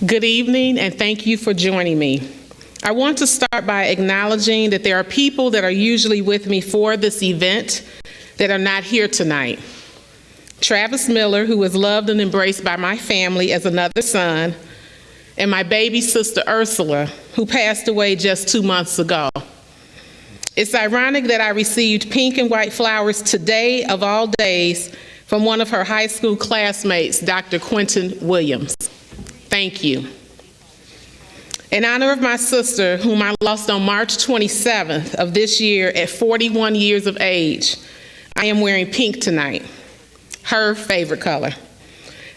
Good evening, and thank you for joining me. I want to start by acknowledging that there are people that are usually with me for this event that are not here tonight. Travis Miller, who is loved and embraced by my family as another son, and my baby sister Ursula, who passed away just 2 months ago. It's ironic that I received pink and white flowers today of all days from one of her high school classmates, Dr. Quentin Williams. Thank you. In honor of my sister, whom I lost on March 27th of this year at 41 years of age, I am wearing pink tonight, her favorite color.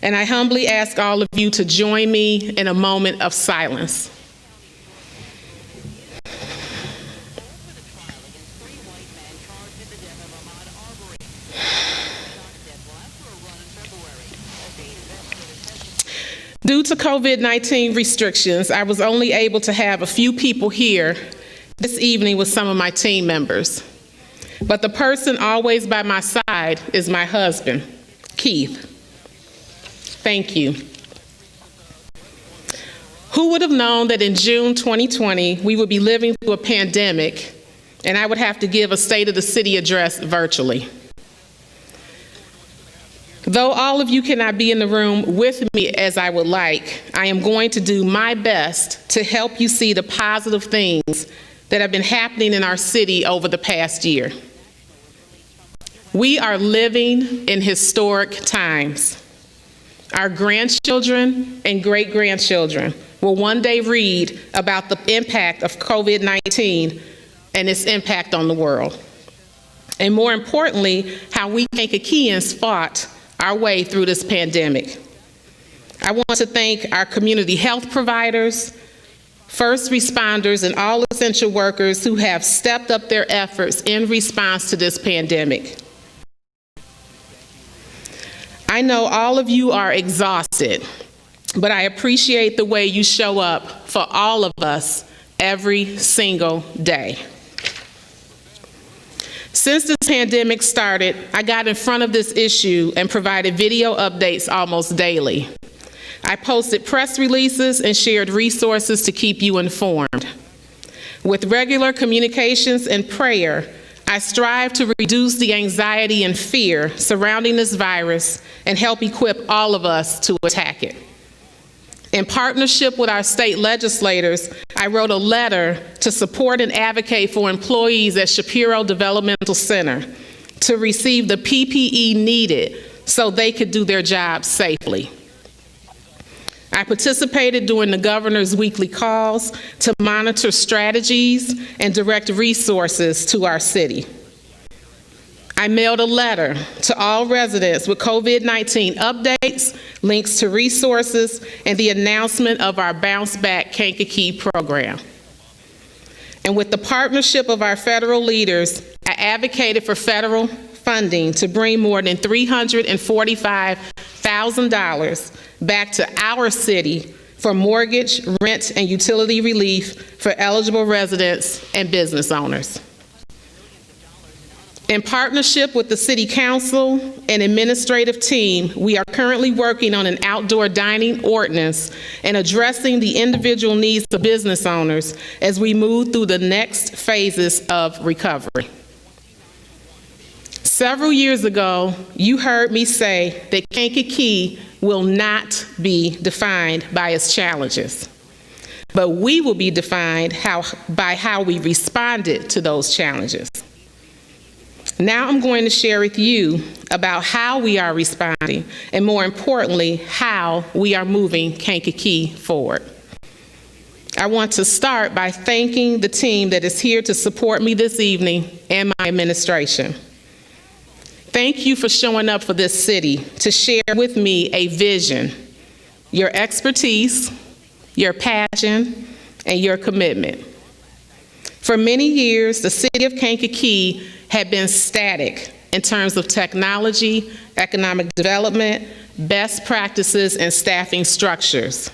And I humbly ask all of you to join me in a moment of silence. Due to COVID-19 restrictions, I was only able to have a few people here this evening with some of my team members. But the person always by my side is my husband, Keith. Thank you. Who would have known that in June 2020, we would be living through a pandemic and I would have to give a State of the City address virtually? Though all of you cannot be in the room with me as I would like, I am going to do my best to help you see the positive things that have been happening in our city over the past year. We are living in historic times. Our grandchildren and great-grandchildren will one day read about the impact of COVID-19 and its impact on the world. And more importantly, how we Kankakeeans fought our way through this pandemic. I want to thank our community health providers, first responders, and all essential workers who have stepped up their efforts in response to this pandemic. I know all of you are exhausted, but I appreciate the way you show up for all of us every single day. Since this pandemic started, I got in front of this issue and provided video updates almost daily. I posted press releases and shared resources to keep you informed. With regular communications and prayer, I strive to reduce the anxiety and fear surrounding this virus and help equip all of us to attack it. In partnership with our state legislators, I wrote a letter to support and advocate for employees at Shapiro Developmental Center to receive the PPE needed so they could do their jobs safely. I participated during the governor's weekly calls to monitor strategies and direct resources to our city. I mailed a letter to all residents with COVID-19 updates, links to resources, and the announcement of our Bounce Back Kankakee program. And with the partnership of our federal leaders, I advocated for federal funding to bring more than $345,000 back to our city for mortgage, rent, and utility relief for eligible residents and business owners. In partnership with the City Council and administrative team, we are currently working on an outdoor dining ordinance and addressing the individual needs of business owners as we move through the next phases of recovery. Several years ago, you heard me say that Kankakee will not be defined by its challenges, but we will be defined by how we responded to those challenges. Now I'm going to share with you about how we are responding, and more importantly, how we are moving Kankakee forward. I want to start by thanking the team that is here to support me this evening and my administration. Thank you for showing up for this city to share with me a vision, your expertise, your passion, and your commitment. For many years, the city of Kankakee had been static in terms of technology, economic development, best practices, and staffing structures.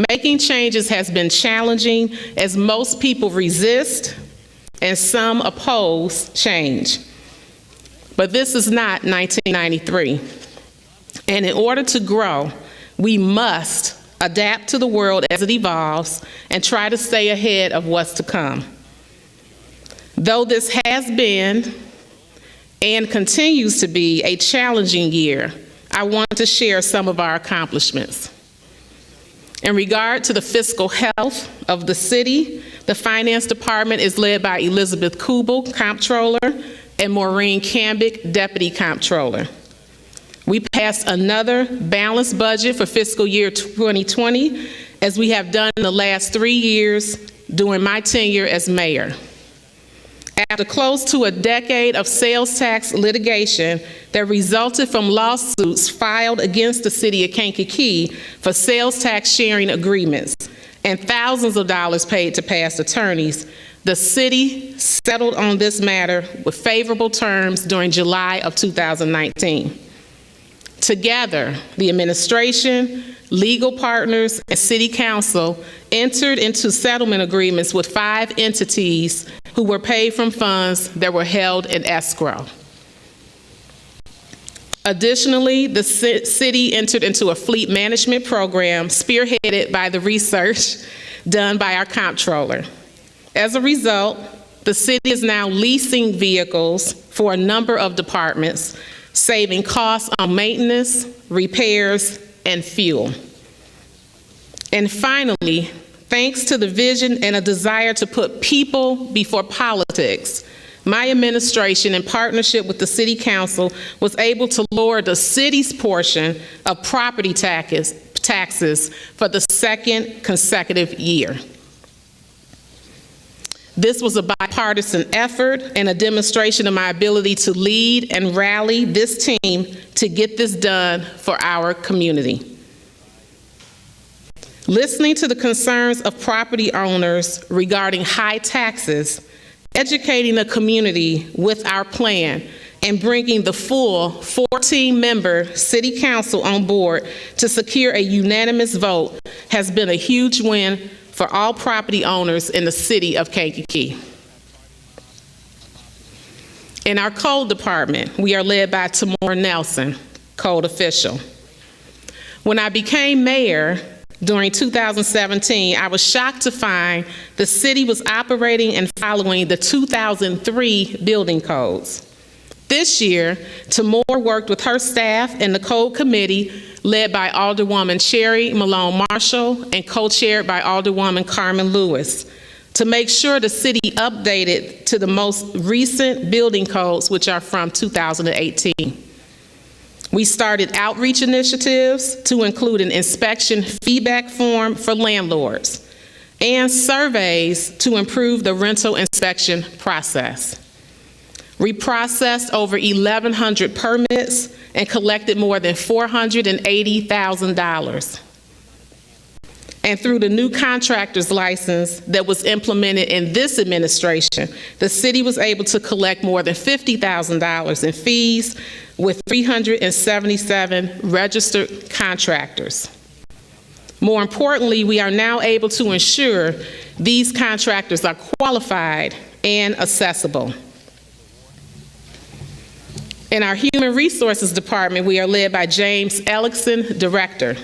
Making changes has been challenging as most people resist and some oppose change. But this is not 1993. And in order to grow, we must adapt to the world as it evolves and try to stay ahead of what's to come. Though this has been and continues to be a challenging year, I want to share some of our accomplishments. In regard to the fiscal health of the city, the Finance Department is led by Elizabeth Kubel, Comptroller, and Maureen Cambick, Deputy Comptroller. We passed another balanced budget for fiscal year 2020, as we have done in the last 3 years during my tenure as mayor. After close to a decade of sales tax litigation that resulted from lawsuits filed against the city of Kankakee for sales tax sharing agreements and thousands of dollars paid to past attorneys, the city settled on this matter with favorable terms during July of 2019. Together, the administration, legal partners, and city council entered into settlement agreements with 5 entities who were paid from funds that were held in escrow. Additionally, the city entered into a fleet management program spearheaded by the research done by our comptroller. As a result, the city is now leasing vehicles for a number of departments, saving costs on maintenance, repairs, and fuel. And finally, thanks to the vision and a desire to put people before politics, my administration, in partnership with the City Council, was able to lower the city's portion of property taxes for the 2nd consecutive year. This was a bipartisan effort and a demonstration of my ability to lead and rally this team to get this done for our community. Listening to the concerns of property owners regarding high taxes, educating the community with our plan, and bringing the full 14-member City Council on board to secure a unanimous vote has been a huge win for all property owners in the city of Kankakee. In our code department, we are led by Tamora Nelson, code official. When I became mayor during 2017, I was shocked to find the city was operating and following the 2003 building codes. This year, Tamora worked with her staff and the code committee led by Alderwoman Cherry Malone Marshall and co-chaired by Alderwoman Carmen Lewis to make sure the city updated to the most recent building codes, which are from 2018. We started outreach initiatives to include an inspection feedback form for landlords and surveys to improve the rental inspection process. We processed over 1,100 permits and collected more than $480,000. And through the new contractor's license that was implemented in this administration, the city was able to collect more than $50,000 in fees with 377 registered contractors. More importantly, we are now able to ensure these contractors are qualified and accessible. In our Human Resources Department, we are led by James Ellickson, Director.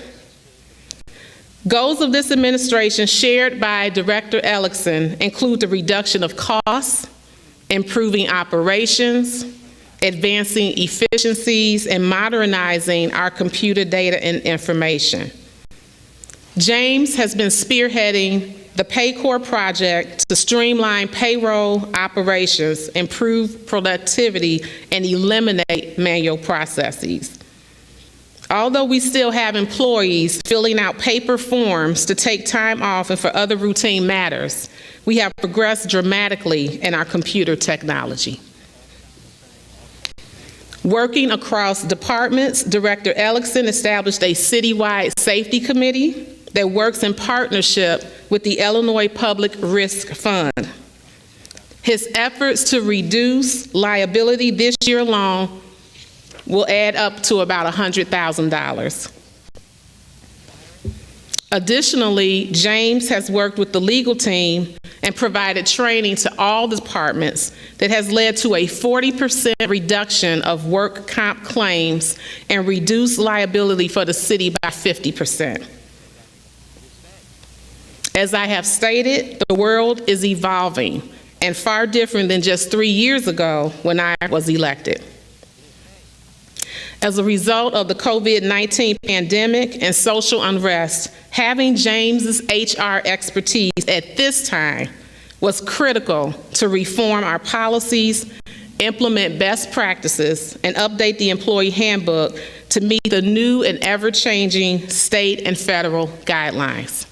Goals of this administration shared by Director Ellickson include the reduction of costs, improving operations, advancing efficiencies, and modernizing our computer data and information. James has been spearheading the Paycor project to streamline payroll operations, improve productivity, and eliminate manual processes. Although we still have employees filling out paper forms to take time off and for other routine matters, we have progressed dramatically in our computer technology. Working across departments, Director Ellickson established a citywide safety committee that works in partnership with the Illinois Public Risk Fund. His efforts to reduce liability this year alone will add up to about $100,000. Additionally, James has worked with the legal team and provided training to all departments that has led to a 40% reduction of work comp claims and reduced liability for the city by 50%. As I have stated, the world is evolving and far different than just 3 years ago when I was elected. As a result of the COVID-19 pandemic and social unrest, having James's HR expertise at this time was critical to reform our policies, implement best practices, and update the employee handbook to meet the new and ever-changing state and federal guidelines.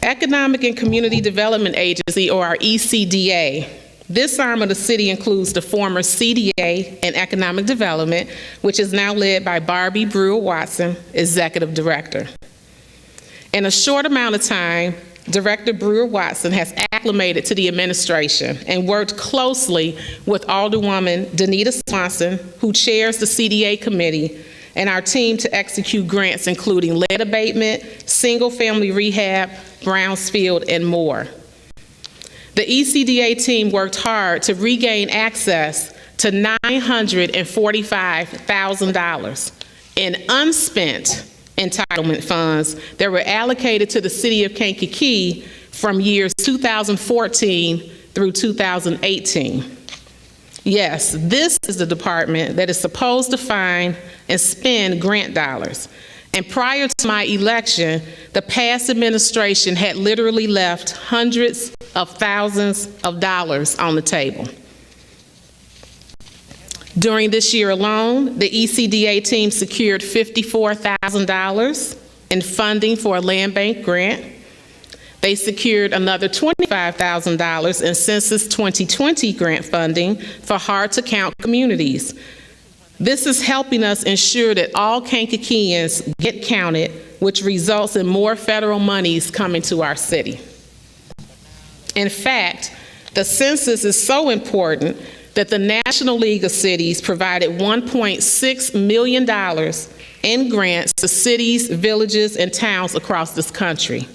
Economic and Community Development Agency, or our ECDA. This arm of the city includes the former CDA and Economic Development, which is now led by Barbie Brewer-Watson, Executive Director. In a short amount of time, Director Brewer-Watson has acclimated to the administration and worked closely with Alderwoman Danita Swanson, who chairs the CDA committee, and our team to execute grants including lead abatement, single-family rehab, Brownsfield, and more. The ECDA team worked hard to regain access to $945,000 in unspent entitlement funds that were allocated to the city of Kankakee from years 2014 through 2018. Yes, this is the department that is supposed to find and spend grant dollars. And prior to my election, the past administration had literally left hundreds of thousands of dollars on the table. During this year alone, the ECDA team secured $54,000 in funding for a land bank grant. They secured another $25,000 in Census 2020 grant funding for hard-to-count communities. This is helping us ensure that all Kankakeeans get counted, which results in more federal monies coming to our city. In fact, the census is so important that the National League of Cities provided $1.6 million in grants to cities, villages, and towns across this country.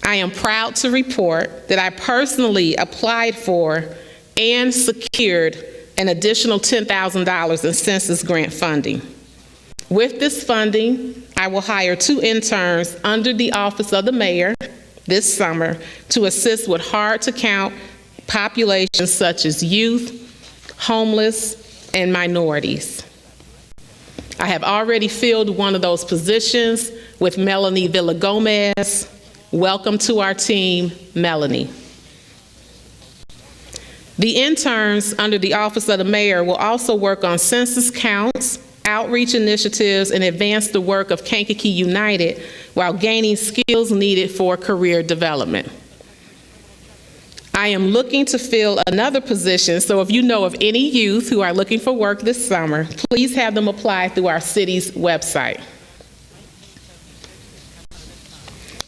I am proud to report that I personally applied for and secured an additional $10,000 in census grant funding. With this funding, I will hire 2 interns under the office of the mayor this summer to assist with hard-to-count populations such as youth, homeless, and minorities. I have already filled one of those positions with Melanie Villagomez. Welcome to our team, Melanie. The interns under the Office of the Mayor will also work on census counts, outreach initiatives, and advance the work of Kankakee United while gaining skills needed for career development. I am looking to fill another position, so if you know of any youth who are looking for work this summer, please have them apply through our city's website.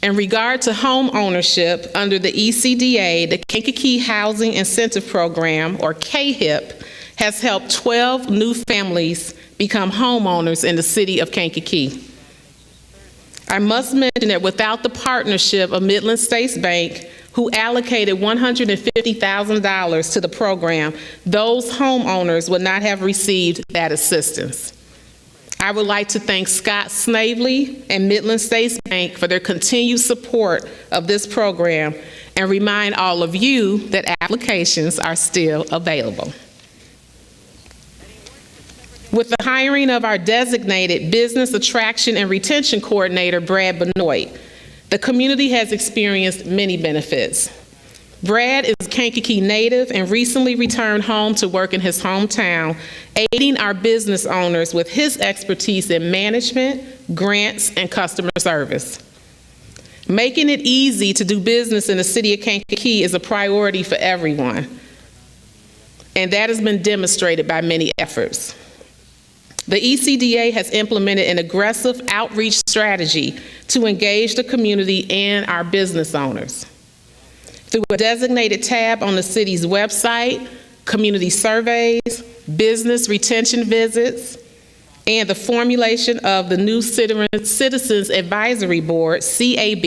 In regard to home ownership, under the ECDA, the Kankakee Housing Incentive Program, or KHIP, has helped 12 new families become homeowners in the city of Kankakee. I must mention that without the partnership of Midland States Bank, who allocated $150,000 to the program, those homeowners would not have received that assistance. I would like to thank Scott Snavely and Midland States Bank for their continued support of this program and remind all of you that applications are still available. With the hiring of our designated Business Attraction and Retention Coordinator, Brad Binoy, the community has experienced many benefits. Brad is a Kankakee native and recently returned home to work in his hometown, aiding our business owners with his expertise in management, grants, and customer service. Making it easy to do business in the city of Kankakee is a priority for everyone, and that has been demonstrated by many efforts. The ECDA has implemented an aggressive outreach strategy to engage the community and our business owners. Through a designated tab on the city's website, community surveys, business retention visits, and the formulation of the new Citizens Advisory Board, CAB,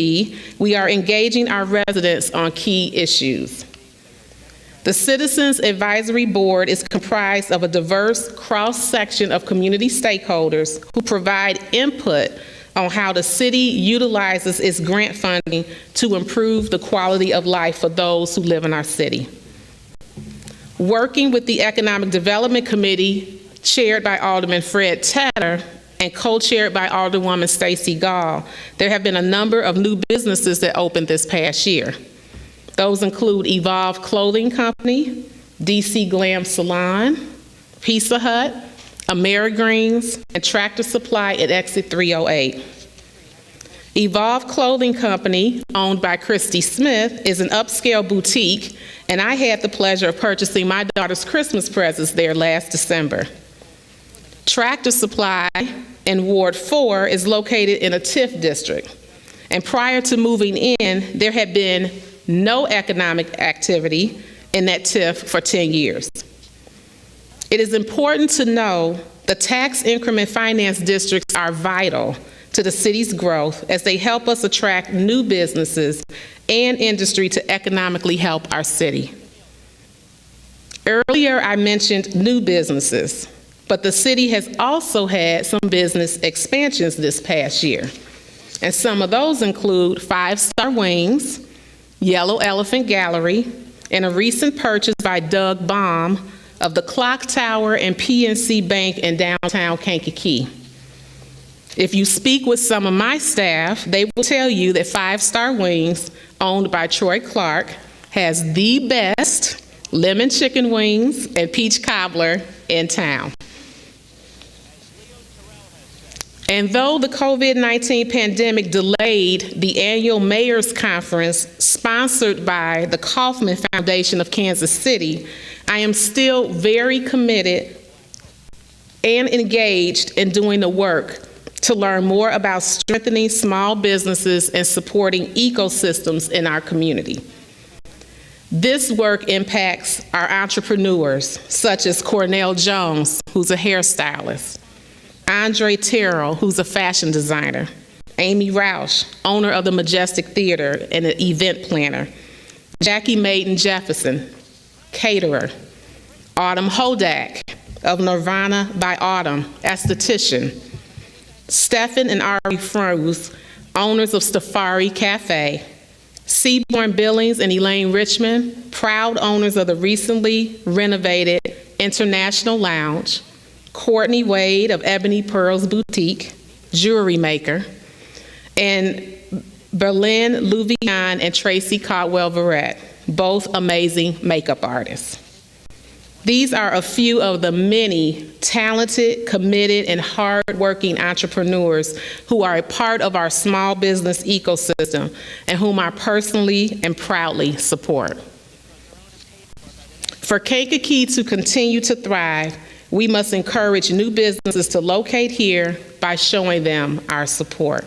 we are engaging our residents on key issues. The Citizens Advisory Board is comprised of a diverse cross-section of community stakeholders who provide input on how the city utilizes its grant funding to improve the quality of life for those who live in our city. Working with the Economic Development Committee, chaired by Alderman Fred Tedder and co-chaired by Alderwoman Stacey Gall, there have been a number of new businesses that opened this past year. Those include Evolve Clothing Company, DC Glam Salon, Pizza Hut, AmeriGreens, and Tractor Supply at Exit 308. Evolve Clothing Company, owned by Christy Smith, is an upscale boutique, and I had the pleasure of purchasing my daughter's Christmas presents there last December. Tractor Supply in Ward 4 is located in a TIF district, and prior to moving in, there had been no economic activity in that TIF for 10 years. It is important to know the tax increment finance districts are vital to the city's growth as they help us attract new businesses and industry to economically help our city. Earlier, I mentioned new businesses, but the city has also had some business expansions this past year. And some of those include 5 Star Wings, Yellow Elephant Gallery, and a recent purchase by Doug Baum of the Clock Tower and PNC Bank in downtown Kankakee. If you speak with some of my staff, they will tell you that 5 Star Wings, owned by Troy Clark, has the best lemon chicken wings and peach cobbler in town. And though the COVID-19 pandemic delayed the annual Mayor's Conference sponsored by the Kaufman Foundation of Kansas City, I am still very committed and engaged in doing the work to learn more about strengthening small businesses and supporting ecosystems in our community. This work impacts our entrepreneurs, such as Cornell Jones, who's a hairstylist, Andre Terrell, who's a fashion designer, Amy Roush, owner of the Majestic Theater and an event planner, Jackie Maiden Jefferson, caterer, Autumn Hodak of Nirvana by Autumn, esthetician, Stephen and Ari Fruz, owners of Stafari Cafe, Seaborn Billings and Elaine Richmond, proud owners of the recently renovated International Lounge, Courtney Wade of Ebony Pearls Boutique, jewelry maker, and Berlin Louvion and Tracy Caldwell-Verrett, both amazing makeup artists. These are a few of the many talented, committed, and hard-working entrepreneurs who are a part of our small business ecosystem and whom I personally and proudly support. For Kankakee to continue to thrive, we must encourage new businesses to locate here by showing them our support.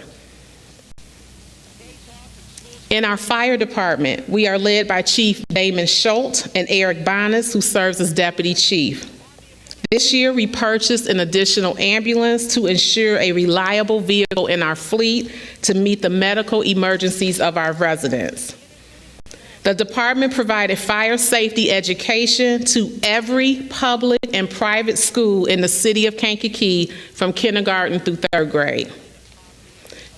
In our fire department, we are led by Chief Damon Schultz and Eric Bonas, who serves as Deputy Chief. This year, we purchased an additional ambulance to ensure a reliable vehicle in our fleet to meet the medical emergencies of our residents. The department provided fire safety education to every public and private school in the city of Kankakee from kindergarten through 3rd grade.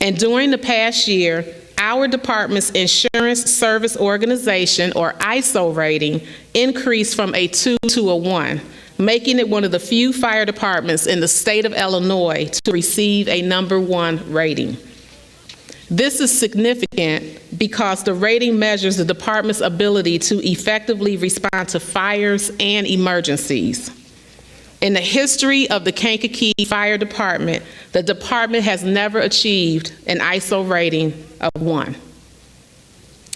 And during the past year, our department's Insurance Service Organization, or ISO rating, increased from a 2 to a 1, making it one of the few fire departments in the state of Illinois to receive a #1 rating. This is significant because the rating measures the department's ability to effectively respond to fires and emergencies. In the history of the Kankakee Fire Department, the department has never achieved an ISO rating of 1.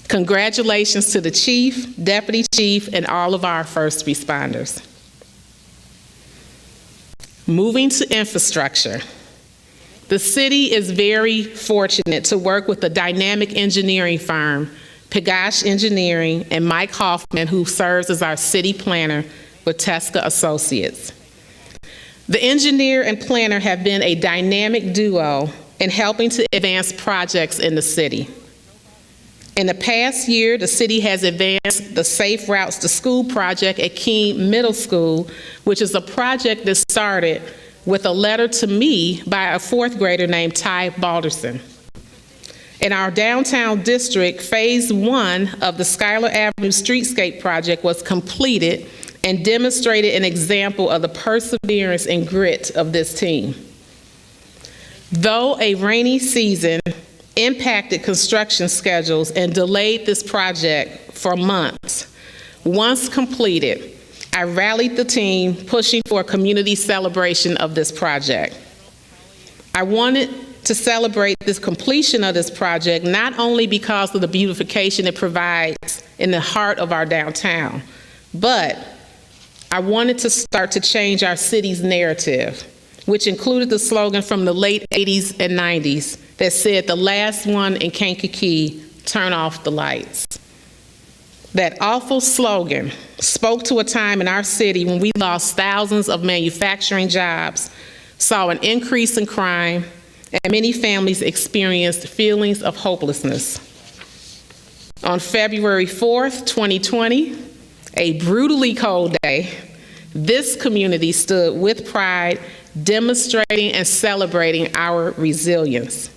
Congratulations to the chief, deputy chief, and all of our first responders. Moving to infrastructure. The city is very fortunate to work with the dynamic engineering firm, Pegash Engineering, and Mike Hoffman, who serves as our city planner with Tesca Associates. The engineer and planner have been a dynamic duo in helping to advance projects in the city. In the past year, the city has advanced the Safe Routes to School project at Keene Middle School, which is a project that started with a letter to me by a fourth grader named Ty Balderson. In our downtown district, phase 1 of the Schuyler Avenue Streetscape project was completed and demonstrated an example of the perseverance and grit of this team. Though a rainy season impacted construction schedules and delayed this project for months, once completed, I rallied the team, pushing for a community celebration of this project. I wanted to celebrate this completion of this project not only because of the beautification it provides in the heart of our downtown, but I wanted to start to change our city's narrative, which included the slogan from the late 80s and 90s that said, "The last one in Kankakee, turn off the lights." That awful slogan spoke to a time in our city when we lost thousands of manufacturing jobs, saw an increase in crime, and many families experienced feelings of hopelessness. On February 4th, 2020, a brutally cold day, this community stood with pride, demonstrating and celebrating our resilience.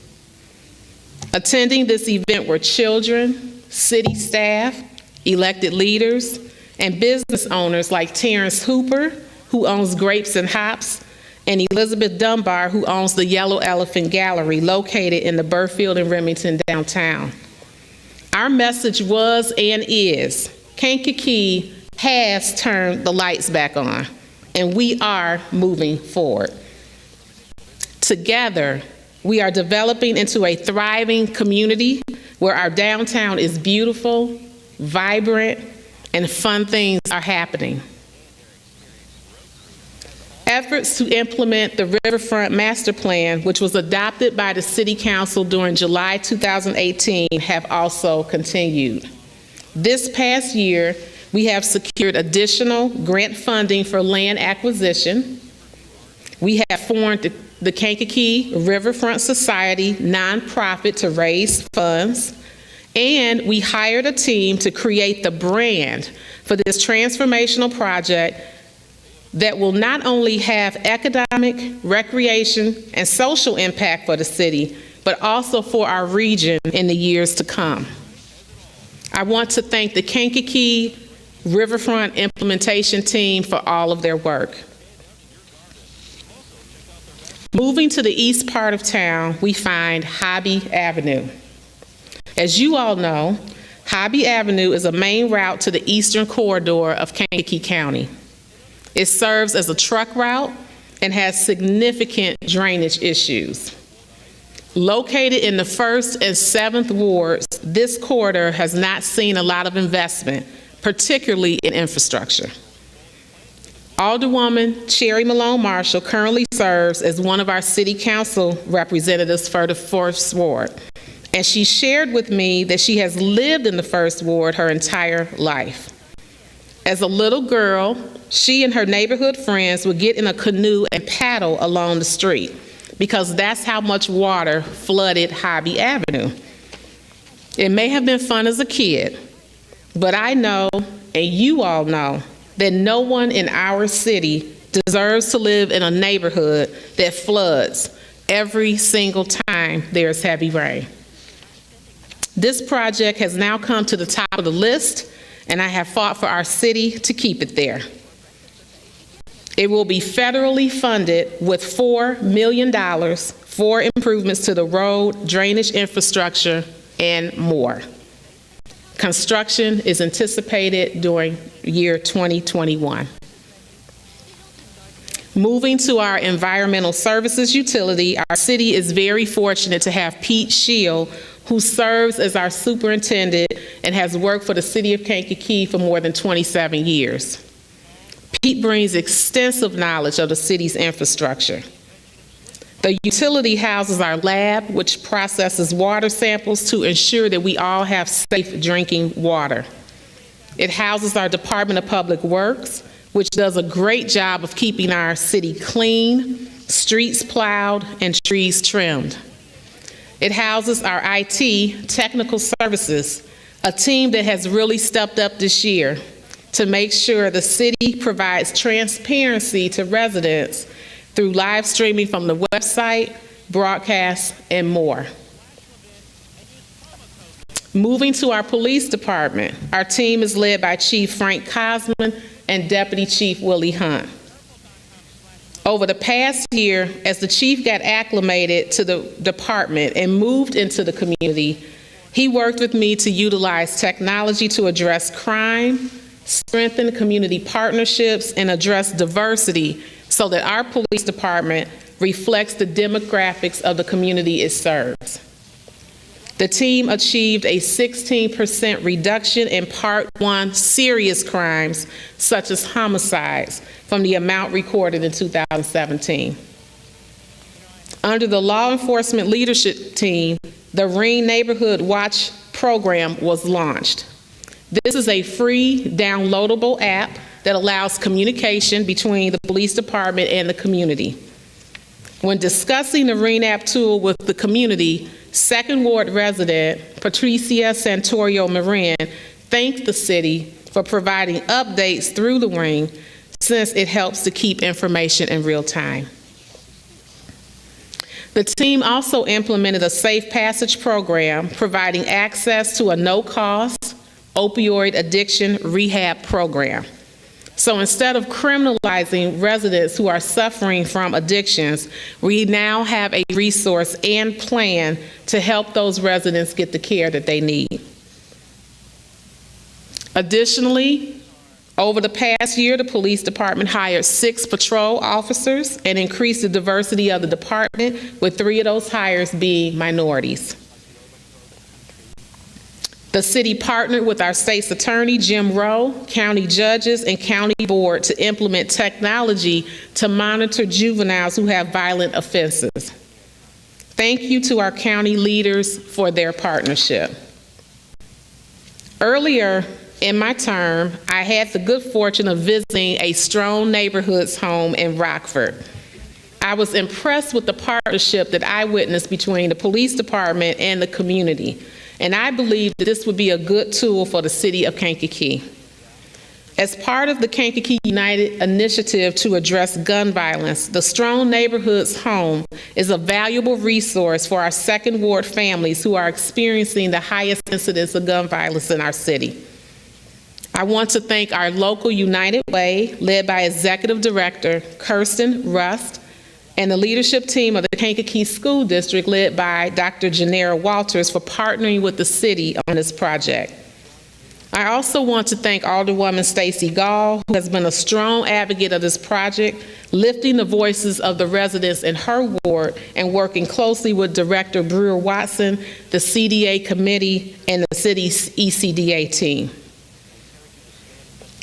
Attending this event were children, city staff, elected leaders, and business owners like Terrence Hooper, who owns Grapes and Hops, and Elizabeth Dunbar, who owns the Yellow Elephant Gallery, located in the Burfield and Remington downtown. Our message was and is, Kankakee has turned the lights back on, and we are moving forward. Together, we are developing into a thriving community where our downtown is beautiful, vibrant, and fun things are happening. Efforts to implement the Riverfront Master Plan, which was adopted by the City Council during July 2018, have also continued. This past year, we have secured additional grant funding for land acquisition. We have formed the Kankakee Riverfront Society nonprofit to raise funds, and we hired a team to create the brand for this transformational project that will not only have economic, recreation, and social impact for the city, but also for our region in the years to come. I want to thank the Kankakee Riverfront implementation team for all of their work. Moving to the east part of town, we find Hobby Avenue. As you all know, Hobby Avenue is a main route to the eastern corridor of Kankakee County. It serves as a truck route and has significant drainage issues. Located in the 1st and 7th wards, this corridor has not seen a lot of investment, particularly in infrastructure. Alderwoman Cherry Malone Marshall currently serves as one of our city council representatives for the 4th ward, and she shared with me that she has lived in the 1st ward her entire life. As a little girl, she and her neighborhood friends would get in a canoe and paddle along the street because that's how much water flooded Hobby Avenue. It may have been fun as a kid, but I know, and you all know, that no one in our city deserves to live in a neighborhood that floods every single time there's heavy rain. This project has now come to the top of the list, and I have fought for our city to keep it there. It will be federally funded with $4 million for improvements to the road, drainage infrastructure, and more. Construction is anticipated during year 2021. Moving to our environmental services utility, our city is very fortunate to have Pete Shield, who serves as our superintendent and has worked for the city of Kankakee for more than 27 years. Pete brings extensive knowledge of the city's infrastructure. The utility houses our lab, which processes water samples to ensure that we all have safe drinking water. It houses our Department of Public Works, which does a great job of keeping our city clean, streets plowed, and trees trimmed. It houses our IT, technical services, a team that has really stepped up this year to make sure the city provides transparency to residents through live streaming from the website, broadcasts, and more. Moving to our police department, our team is led by Chief Frank Cosman and Deputy Chief Willie Hunt. Over the past year, as the chief got acclimated to the department and moved into the community, he worked with me to utilize technology to address crime, strengthen community partnerships, and address diversity so that our police department reflects the demographics of the community it serves. The team achieved a 16% reduction in Part 1 serious crimes, such as homicides, from the amount recorded in 2017. Under the law enforcement leadership team, the Reen Neighborhood Watch program was launched. This is a free downloadable app that allows communication between the police department and the community. When discussing the Reen app tool with the community, Second Ward resident Patricia Santorio Marin thanked the city for providing updates through the Reen, since it helps to keep information in real time. The team also implemented a safe passage program providing access to a no-cost opioid addiction rehab program. So instead of criminalizing residents who are suffering from addictions, we now have a resource and plan to help those residents get the care that they need. Additionally, over the past year, the police department hired 6 patrol officers and increased the diversity of the department, with 3 of those hires being minorities. The city partnered with our state's attorney, Jim Rowe, county judges, and county board to implement technology to monitor juveniles who have violent offenses. Thank you to our county leaders for their partnership. Earlier in my term, I had the good fortune of visiting a Strong Neighborhoods home in Rockford. I was impressed with the partnership that I witnessed between the police department and the community, and I believe that this would be a good tool for the city of Kankakee. As part of the Kankakee United initiative to address gun violence, the Strong Neighborhoods Home is a valuable resource for our Second Ward families who are experiencing the highest incidence of gun violence in our city. I want to thank our local United Way, led by Executive Director Kirsten Rust, and the leadership team of the Kankakee School District, led by Dr. Janera Walters, for partnering with the city on this project. I also want to thank Alderwoman Stacey Gall, who has been a strong advocate of this project, lifting the voices of the residents in her ward and working closely with Director Brewer Watson, the CDA committee, and the city's ECDA team.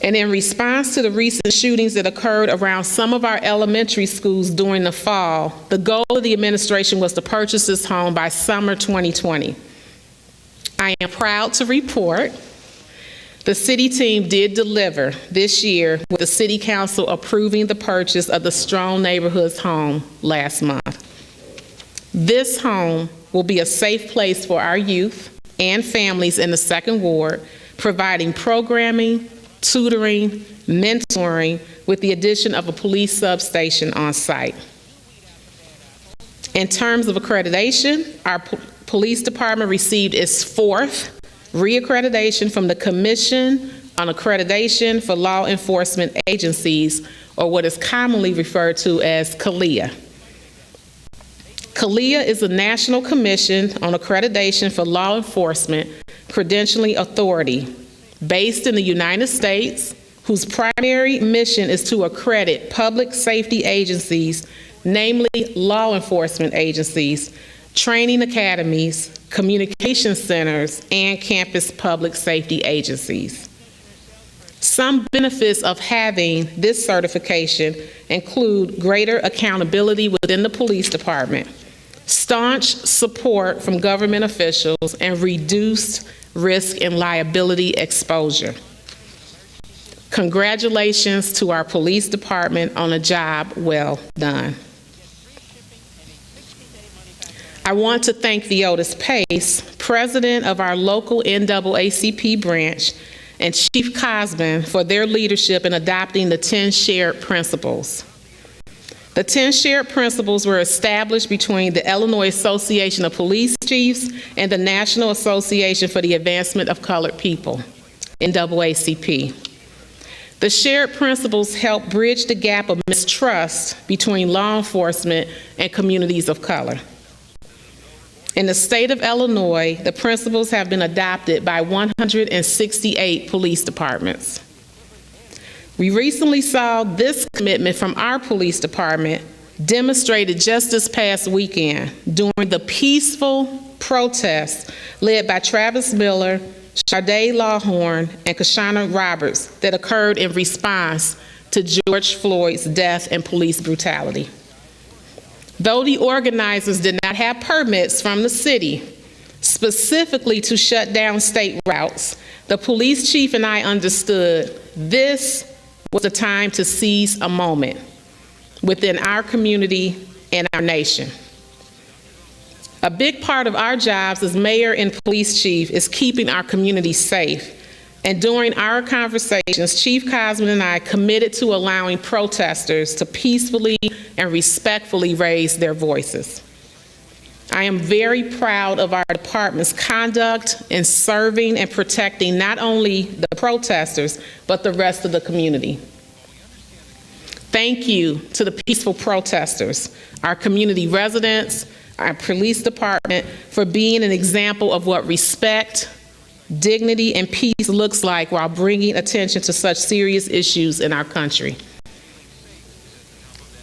And in response to the recent shootings that occurred around some of our elementary schools during the fall, the goal of the administration was to purchase this home by summer 2020. I am proud to report the city team did deliver this year, with the city council approving the purchase of the Strong Neighborhoods home last month. This home will be a safe place for our youth and families in the Second Ward, providing programming, tutoring, mentoring, with the addition of a police substation on site. In terms of accreditation, our police department received its 4th reaccreditation from the Commission on Accreditation for Law Enforcement Agencies, or what is commonly referred to as CALEA. CALEA is a national commission on accreditation for law enforcement credentialing authority based in the United States, whose primary mission is to accredit public safety agencies, namely law enforcement agencies, training academies, communication centers, and campus public safety agencies. Some benefits of having this certification include greater accountability within the police department, staunch support from government officials, and reduced risk and liability exposure. Congratulations to our police department on a job well done. I want to thank Theotis Pace, president of our local NAACP branch, and Chief Cosman for their leadership in adopting the 10 shared principles. The 10 shared principles were established between the Illinois Association of Police Chiefs and the National Association for the Advancement of Colored People, NAACP. The shared principles help bridge the gap of mistrust between law enforcement and communities of color. In the state of Illinois, the principles have been adopted by 168 police departments. We recently saw this commitment from our police department demonstrated just this past weekend during the peaceful protests led by Travis Miller, Sharday Lawhorn, and Kashana Roberts that occurred in response to George Floyd's death and police brutality. Though the organizers did not have permits from the city, specifically to shut down state routes, the police chief and I understood this was the time to seize a moment within our community and our nation. A big part of our jobs as mayor and police chief is keeping our community safe. And during our conversations, Chief Cosman and I committed to allowing protesters to peacefully and respectfully raise their voices. I am very proud of our department's conduct in serving and protecting not only the protesters, but the rest of the community. Thank you to the peaceful protesters, our community residents, our police department, for being an example of what respect, dignity, and peace looks like while bringing attention to such serious issues in our country.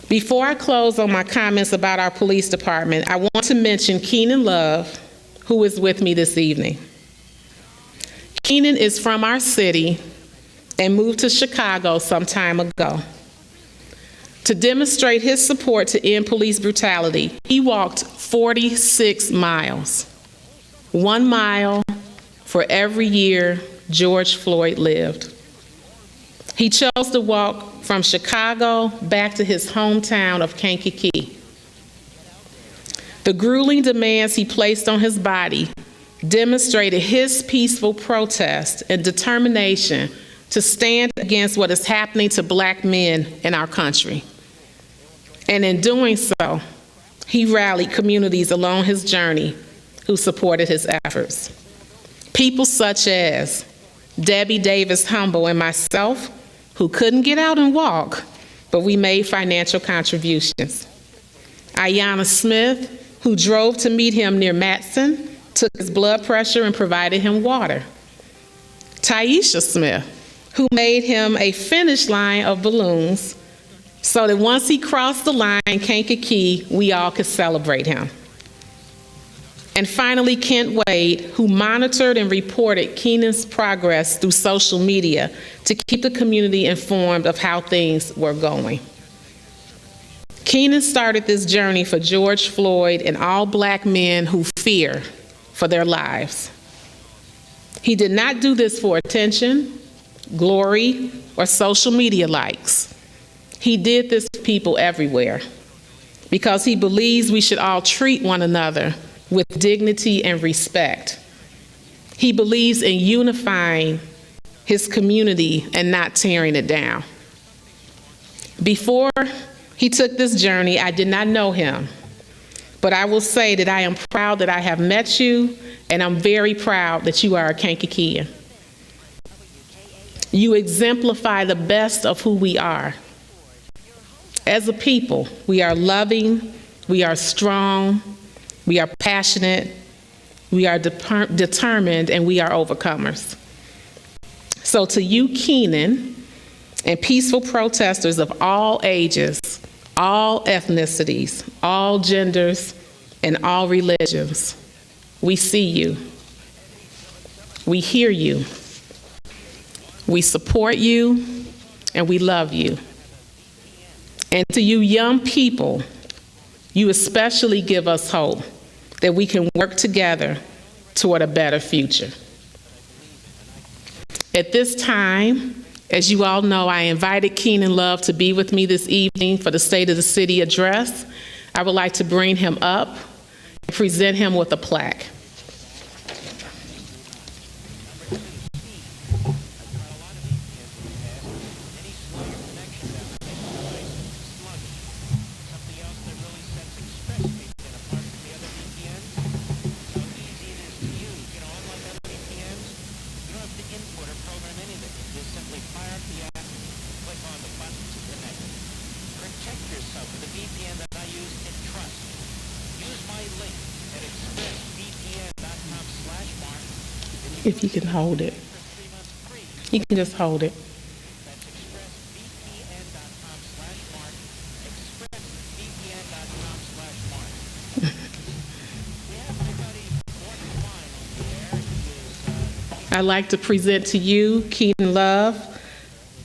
Before I close on my comments about our police department, I want to mention Keenan Love, who is with me this evening. Keenan is from our city and moved to Chicago some time ago. To demonstrate his support to end police brutality, he walked 46 miles, 1 mile for every year George Floyd lived. He chose to walk from Chicago back to his hometown of Kankakee. The grueling demands he placed on his body demonstrated his peaceful protest and determination to stand against what is happening to Black men in our country. And in doing so, he rallied communities along his journey who supported his efforts. People such as Debbie Davis Humble and myself, who couldn't get out and walk, but we made financial contributions. Ayanna Smith, who drove to meet him near Matson, took his blood pressure and provided him water. Taisha Smith, who made him a finish line of balloons so that once he crossed the line in Kankakee, we all could celebrate him. And finally, Kent Wade, who monitored and reported Keenan's progress through social media to keep the community informed of how things were going. Keenan started this journey for George Floyd and all Black men who fear for their lives. He did not do this for attention, glory, or social media likes. He did this to people everywhere because he believes we should all treat one another with dignity and respect. He believes in unifying his community and not tearing it down. Before he took this journey, I did not know him, but I will say that I am proud that I have met you, and I'm very proud that you are a Kankakeean. You exemplify the best of who we are. As a people, we are loving, we are strong, we are passionate, we are determined, and we are overcomers. So to you, Keenan, and peaceful protesters of all ages, all ethnicities, all genders, and all religions, we see you, we hear you, we support you, and we love you. And to you young people, you especially give us hope that we can work together toward a better future. At this time, As you all know, I invited Keenan Love to be with me this evening for the State of the City address. I would like to bring him up and present him with a plaque. If you can hold it. You can just hold it. I'd like to present to you Keenan Love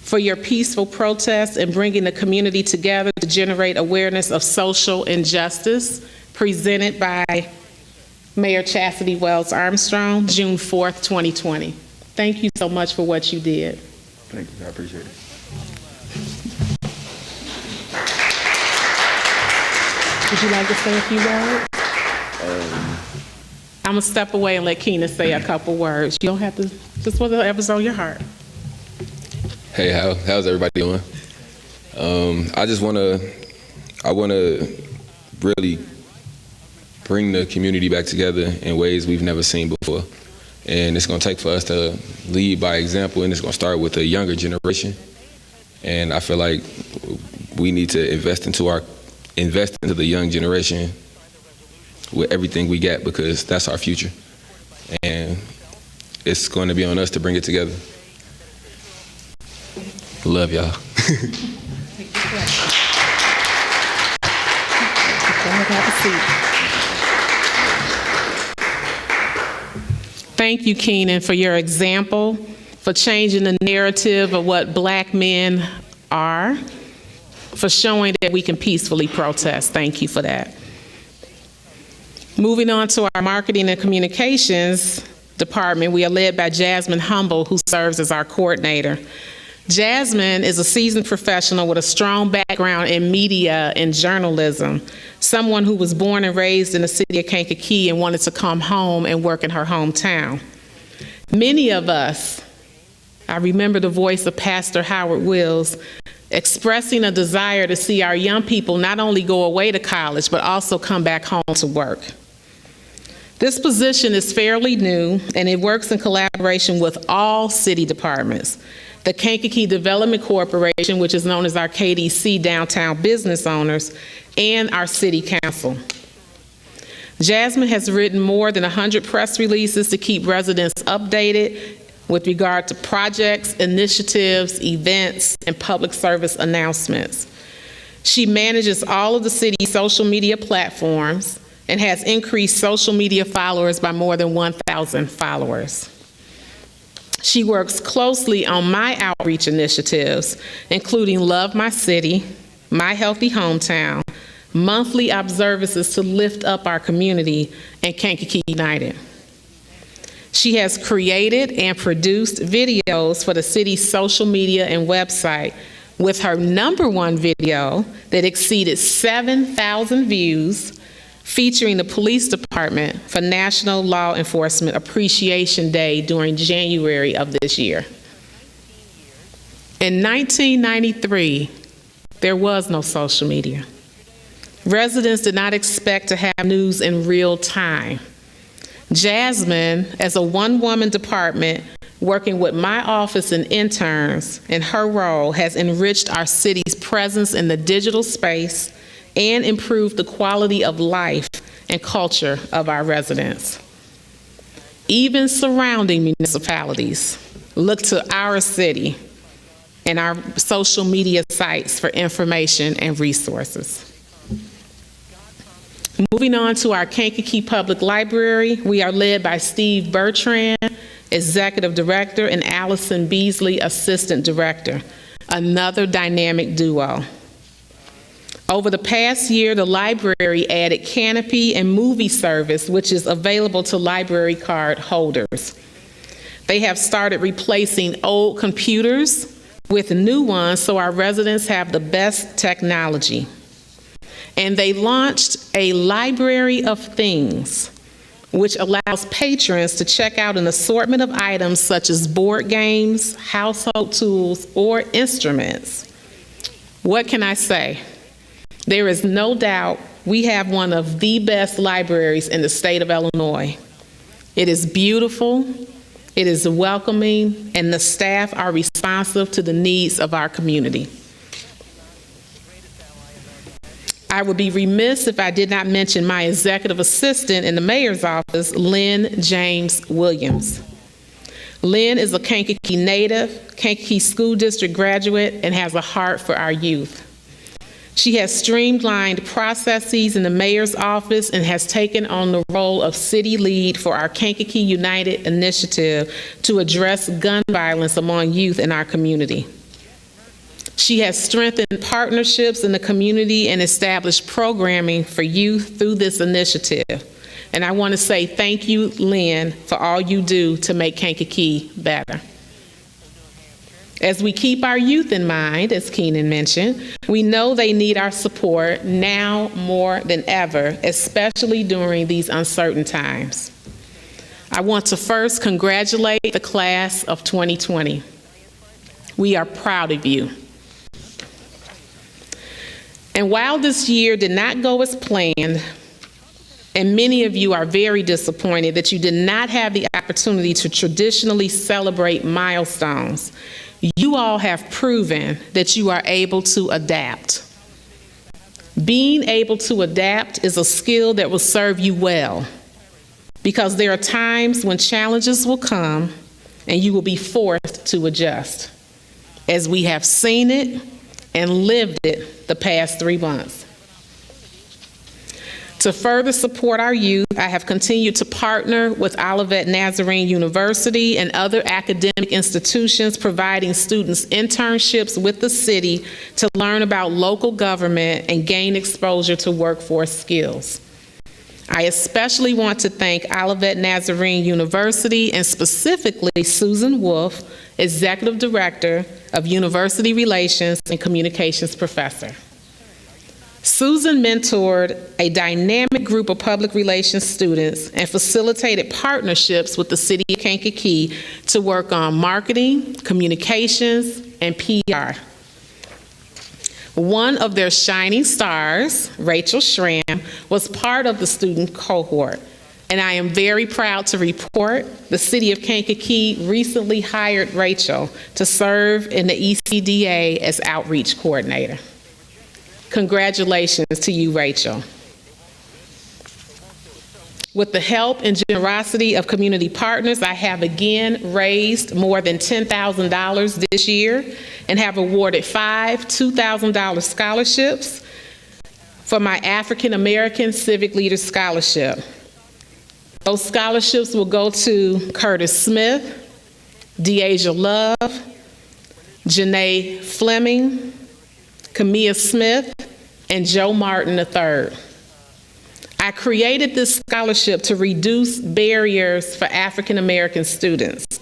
for your peaceful protest and bringing the community together to generate awareness of social injustice, presented by Mayor Chastity Wells Armstrong, June 4th, 2020. Thank you so much for what you did. Thank you, I appreciate it. Would you like to say a few words? I'm gonna step away and let Keenan say a couple words. You don't have to, just whatever's on your heart. Hey, how's everybody doing? I wanna really bring the community back together in ways we've never seen before. And it's gonna take for us to lead by example, and it's gonna start with the younger generation. And I feel like we need to invest into the young generation with everything we got, because that's our future. And it's going to be on us to bring it together. Love y'all. Thank you, Keenan, for your example, for changing the narrative of what Black men are, for showing that we can peacefully protest. Thank you for that. Moving on to our marketing and communications department, we are led by Jasmine Humble, who serves as our coordinator. Jasmine is a seasoned professional with a strong background in media and journalism, someone who was born and raised in the city of Kankakee and wanted to come home and work in her hometown. Many of us, I remember the voice of Pastor Howard Wills expressing a desire to see our young people not only go away to college, but also come back home to work. This position is fairly new, and it works in collaboration with all city departments. The Kankakee Development Corporation, which is known as our KDC, Downtown Business Owners, and our City Council. Jasmine has written more than 100 press releases to keep residents updated with regard to projects, initiatives, events, and public service announcements. She manages all of the city's social media platforms and has increased social media followers by more than 1,000 followers. She works closely on my outreach initiatives, including Love My City, My Healthy Hometown, monthly observances to lift up our community, and Kankakee United. She has created and produced videos for the city's social media and website, with her #1 video that exceeded 7,000 views, featuring the police department for National Law Enforcement Appreciation Day during January of this year. In 1993, there was no social media. Residents did not expect to have news in real time. Jasmine, as a one-woman department working with my office and interns in her role, has enriched our city's presence in the digital space and improved the quality of life and culture of our residents. Even surrounding municipalities look to our city and our social media sites for information and resources. Moving on to our Kankakee Public Library, we are led by Steve Bertrand, Executive Director, and Allison Beasley, Assistant Director, another dynamic duo. Over the past year, the library added Canopy and movie service, which is available to library card holders. They have started replacing old computers with new ones so our residents have the best technology. And they launched a library of things, which allows patrons to check out an assortment of items such as board games, household tools, or instruments. What can I say? There is no doubt we have one of the best libraries in the state of Illinois. It is beautiful, it is welcoming, and the staff are responsive to the needs of our community. I would be remiss if I did not mention my executive assistant in the mayor's office, Lynne James Williams. Lynne is a Kankakee native, Kankakee School District graduate, and has a heart for our youth. She has streamlined processes in the mayor's office and has taken on the role of city lead for our Kankakee United initiative to address gun violence among youth in our community. She has strengthened partnerships in the community and established programming for youth through this initiative. And I want to say thank you, Lynne, for all you do to make Kankakee better. As we keep our youth in mind, as Keenan mentioned, we know they need our support now more than ever, especially during these uncertain times. I want to first congratulate the class of 2020. We are proud of you. And while this year did not go as planned, and many of you are very disappointed that you did not have the opportunity to traditionally celebrate milestones, you all have proven that you are able to adapt. Being able to adapt is a skill that will serve you well, because there are times when challenges will come and you will be forced to adjust, as we have seen it and lived it the past 3 months. To further support our youth, I have continued to partner with Olivet Nazarene University and other academic institutions, providing students internships with the city to learn about local government and gain exposure to workforce skills. I especially want to thank Olivet Nazarene University and specifically Susan Wolf, Executive Director of University Relations and Communications Professor. Susan mentored a dynamic group of public relations students and facilitated partnerships with the City of Kankakee to work on marketing, communications, and PR. One of their shining stars, Rachel Schramm, was part of the student cohort, and I am very proud to report the City of Kankakee recently hired Rachel to serve in the ECDA as Outreach Coordinator. Congratulations to you, Rachel. With the help and generosity of community partners, I have again raised more than $10,000 this year and have awarded 5 $2,000 scholarships for my African American Civic Leader Scholarship. Those scholarships will go to Curtis Smith, Deasia Love, Janae Fleming, Kamia Smith, and Joe Martin III. I created this scholarship to reduce barriers for African American students.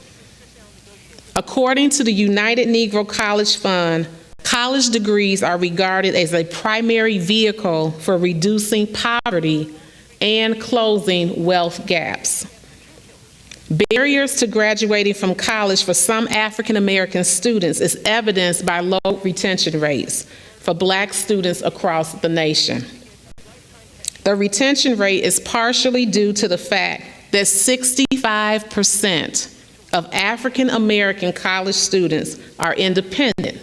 According to the United Negro College Fund, college degrees are regarded as a primary vehicle for reducing poverty and closing wealth gaps. Barriers to graduating from college for some African American students is evidenced by low retention rates for Black students across the nation. The retention rate is partially due to the fact that 65% of African American college students are independent,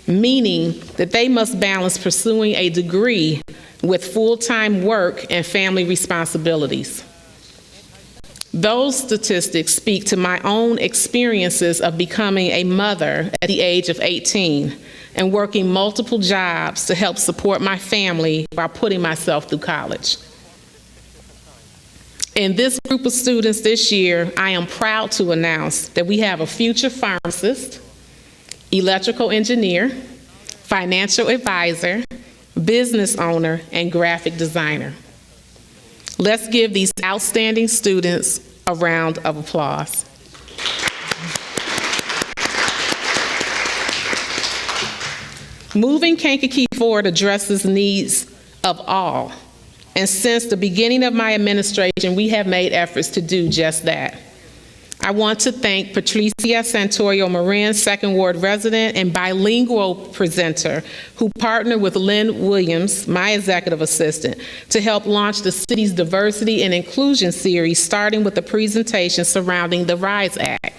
meaning that they must balance pursuing a degree with full-time work and family responsibilities. Those statistics speak to my own experiences of becoming a mother at the age of 18 and working multiple jobs to help support my family while putting myself through college. In this group of students this year, I am proud to announce that we have a future pharmacist, electrical engineer, financial advisor, business owner, and graphic designer. Let's give these outstanding students a round of applause. Moving Kankakee forward addresses needs of all. And since the beginning of my administration, we have made efforts to do just that. I want to thank Patricia Santoyo-Marin, Second Ward resident and bilingual presenter, who partnered with Lynne Williams, my executive assistant, to help launch the city's Diversity and Inclusion series, starting with a presentation surrounding the RISE Act.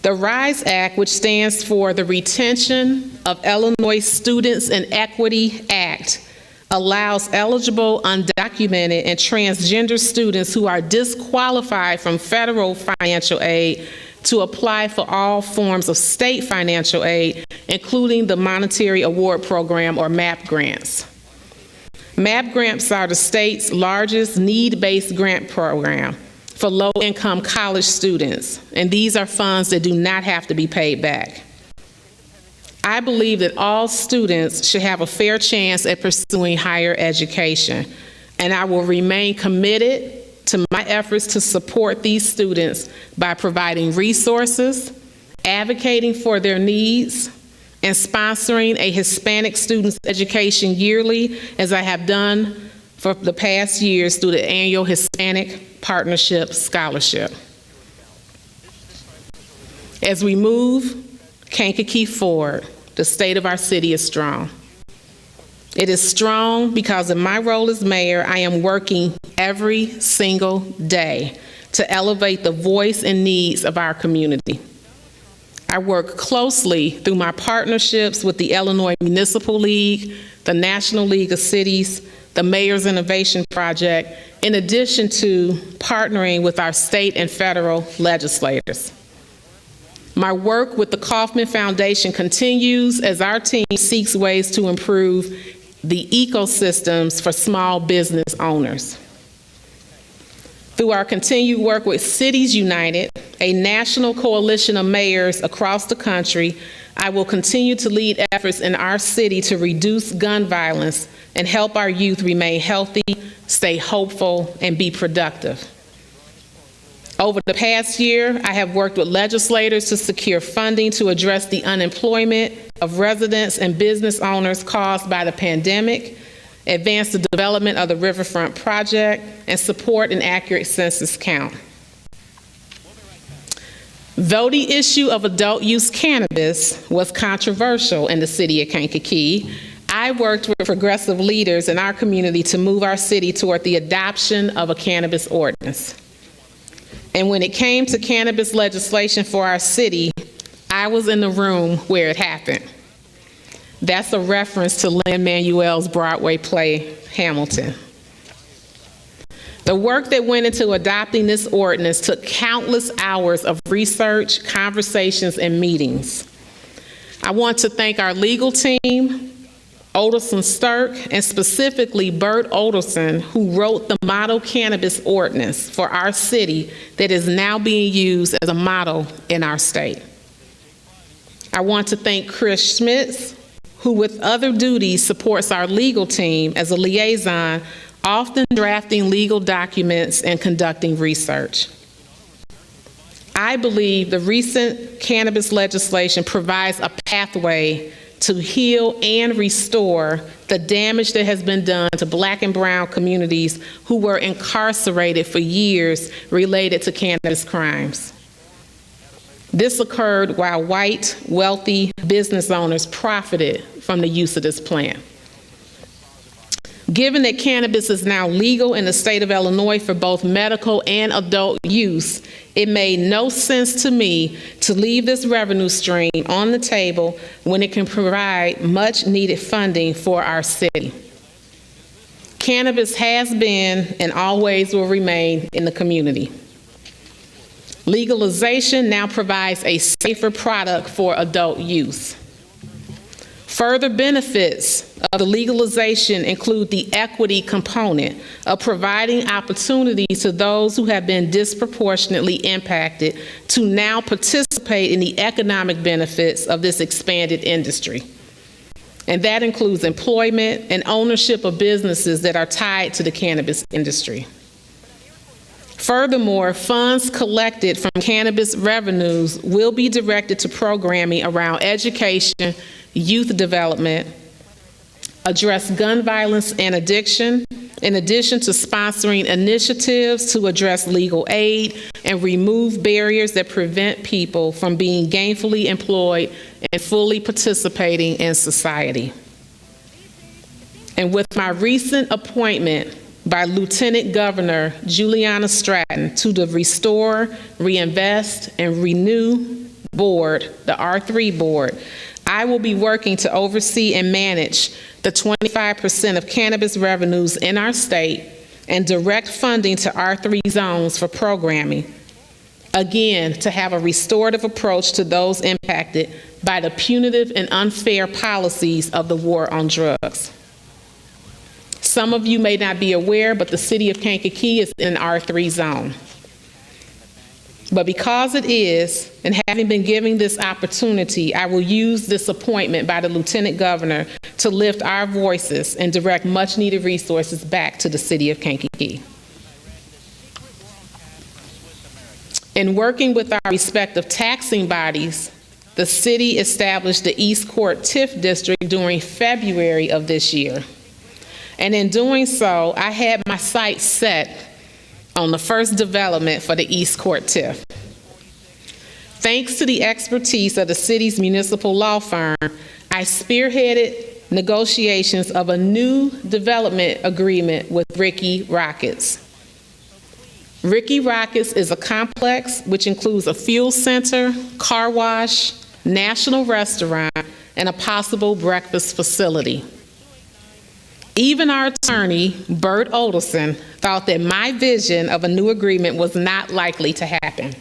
The RISE Act, which stands for the Retention of Illinois Students and Equity Act, allows eligible, undocumented, and transgender students who are disqualified from federal financial aid to apply for all forms of state financial aid, including the Monetary Award Program, or MAP grants. MAP grants are the state's largest need-based grant program for low-income college students, and these are funds that do not have to be paid back. I believe that all students should have a fair chance at pursuing higher education, and I will remain committed to my efforts to support these students by providing resources, advocating for their needs, and sponsoring a Hispanic student's education yearly, as I have done for the past years through the annual Hispanic Partnership Scholarship. As we move Kankakee forward, the state of our city is strong. It is strong because in my role as mayor, I am working every single day to elevate the voice and needs of our community. I work closely through my partnerships with the Illinois Municipal League, the National League of Cities, the Mayor's Innovation Project, in addition to partnering with our state and federal legislators. My work with the Kauffman Foundation continues as our team seeks ways to improve the ecosystems for small business owners. Through our continued work with Cities United, a national coalition of mayors across the country, I will continue to lead efforts in our city to reduce gun violence and help our youth remain healthy, stay hopeful, and be productive. Over the past year, I have worked with legislators to secure funding to address the unemployment of residents and business owners caused by the pandemic, advance the development of the Riverfront Project, and support an accurate census count. Though the issue of adult use cannabis was controversial in the city of Kankakee, I worked with progressive leaders in our community to move our city toward the adoption of a cannabis ordinance. And when it came to cannabis legislation for our city, I was in the room where it happened. That's a reference to Lin-Manuel's Broadway play, Hamilton. The work that went into adopting this ordinance took countless hours of research, conversations, and meetings. I want to thank our legal team, Odelson Stirk, and specifically Bert Odelson, who wrote the model cannabis ordinance for our city that is now being used as a model in our state. I want to thank Chris Schmitz, who with other duties supports our legal team as a liaison, often drafting legal documents and conducting research. I believe the recent cannabis legislation provides a pathway to heal and restore the damage that has been done to Black and brown communities who were incarcerated for years related to cannabis crimes. This occurred while white, wealthy business owners profited from the use of this plant. Given that cannabis is now legal in the state of Illinois for both medical and adult use, it made no sense to me to leave this revenue stream on the table when it can provide much needed funding for our city. Cannabis has been and always will remain in the community. Legalization now provides a safer product for adult use. Further benefits of the legalization include the equity component of providing opportunities to those who have been disproportionately impacted to now participate in the economic benefits of this expanded industry. And that includes employment and ownership of businesses that are tied to the cannabis industry. Furthermore, funds collected from cannabis revenues will be directed to programming around education, youth development, address gun violence and addiction, in addition to sponsoring initiatives to address legal aid and remove barriers that prevent people from being gainfully employed and fully participating in society. And with my recent appointment by Lieutenant Governor Juliana Stratton to the Restore, Reinvest, and Renew Board, the R3 Board, I will be working to oversee and manage the 25% of cannabis revenues in our state and direct funding to R3 zones for programming. Again, to have a restorative approach to those impacted by the punitive and unfair policies of the war on drugs. Some of you may not be aware, but the city of Kankakee is in R3 zone. But because it is, and having been given this opportunity, I will use this appointment by the Lieutenant Governor to lift our voices and direct much-needed resources back to the city of Kankakee. In working with our respective taxing bodies, the city established the East Court TIF district during February of this year. And in doing so, I had my sights set on the first development for the East Court TIF. Thanks to the expertise of the city's municipal law firm, I spearheaded negotiations of a new development agreement with Ricky Rockets. Ricky Rockets is a complex which includes a fuel center, car wash, national restaurant, and a possible breakfast facility. Even our attorney, Bert Olderson, thought that my vision of a new agreement was not likely to happen.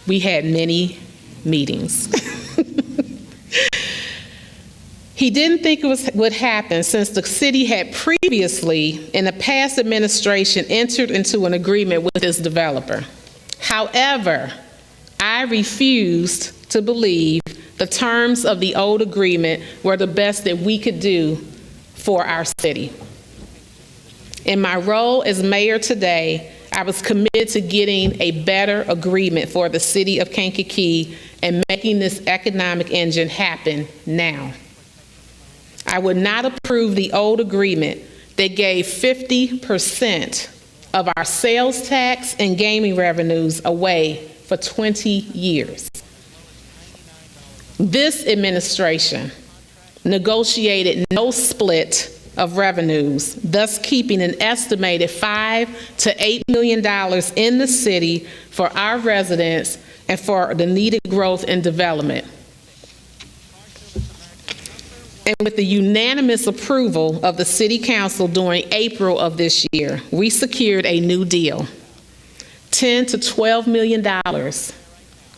We had many meetings. He didn't think it would happen since the city had previously, in the past administration, entered into an agreement with this developer. However, I refused to believe the terms of the old agreement were the best that we could do for our city. In my role as mayor today, I was committed to getting a better agreement for the city of Kankakee and making this economic engine happen now. I would not approve the old agreement that gave 50% of our sales tax and gaming revenues away for 20 years. This administration negotiated no split of revenues, thus keeping an estimated $5 to $8 million in the city for our residents and for the needed growth and development. And with the unanimous approval of the City Council during April of this year, we secured a new deal, $10 to $12 million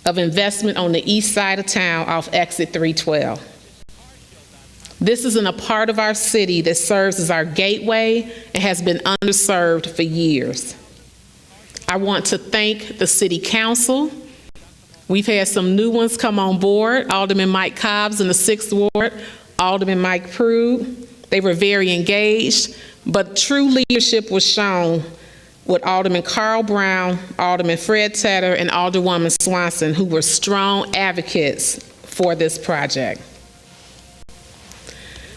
of investment on the east side of town off exit 312. This is in a part of our city that serves as our gateway and has been underserved for years. I want to thank the City Council. We've had some new ones come on board, Alderman Mike Cobbs in the 6th Ward, Alderman Mike Prude. They were very engaged, but true leadership was shown with Alderman Carl Brown, Alderman Fred Tedder, and Alderwoman Swanson, who were strong advocates for this project.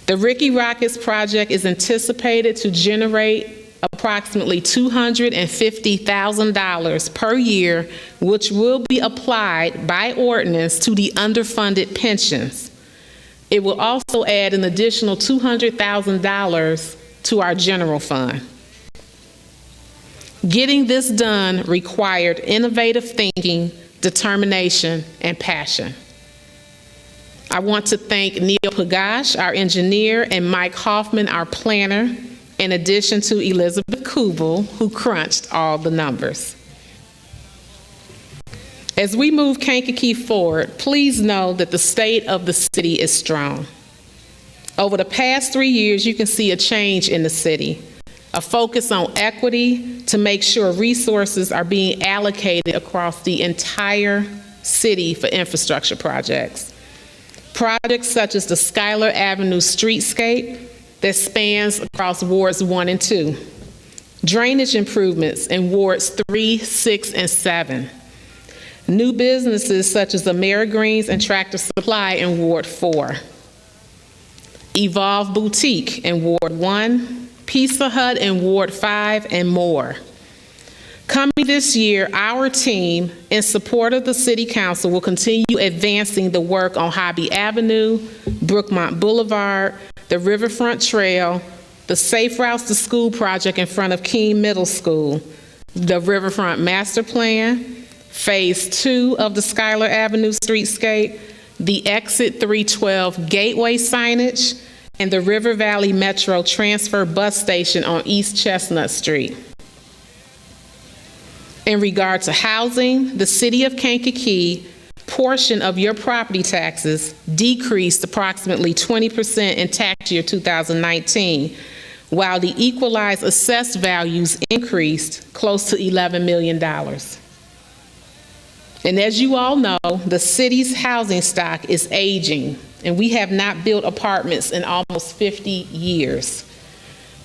The Ricky Rockets project is anticipated to generate approximately $250,000 per year, which will be applied by ordinance to the underfunded pensions. It will also add an additional $200,000 to our general fund. Getting this done required innovative thinking, determination, and passion. I want to thank Neil Pagash, our engineer, and Mike Hoffman, our planner, in addition to Elizabeth Kubel, who crunched all the numbers. As we move Kankakee forward, please know that the state of the city is strong. Over the past 3 years, you can see a change in the city, a focus on equity to make sure resources are being allocated across the entire city for infrastructure projects. Projects such as the Schuyler Avenue streetscape that spans across wards 1 and 2. Drainage improvements in wards 3, 6, and 7. New businesses such as Amerigreens and Tractor Supply in Ward 4. Evolve Boutique in Ward 1, Pizza Hut in Ward 5, and more. Coming this year, our team, in support of the City Council, will continue advancing the work on Hobby Avenue, Brookmont Boulevard, the Riverfront Trail, the Safe Routes to School project in front of Keene Middle School, the Riverfront Master Plan, Phase 2 of the Schuyler Avenue Streetscape, the Exit 312 Gateway signage, and the River Valley Metro Transfer Bus Station on East Chestnut Street. In regard to housing, the City of Kankakee portion of your property taxes decreased approximately 20% in tax year 2019, while the equalized assessed values increased close to $11 million. And as you all know, the city's housing stock is aging, and we have not built apartments in almost 50 years.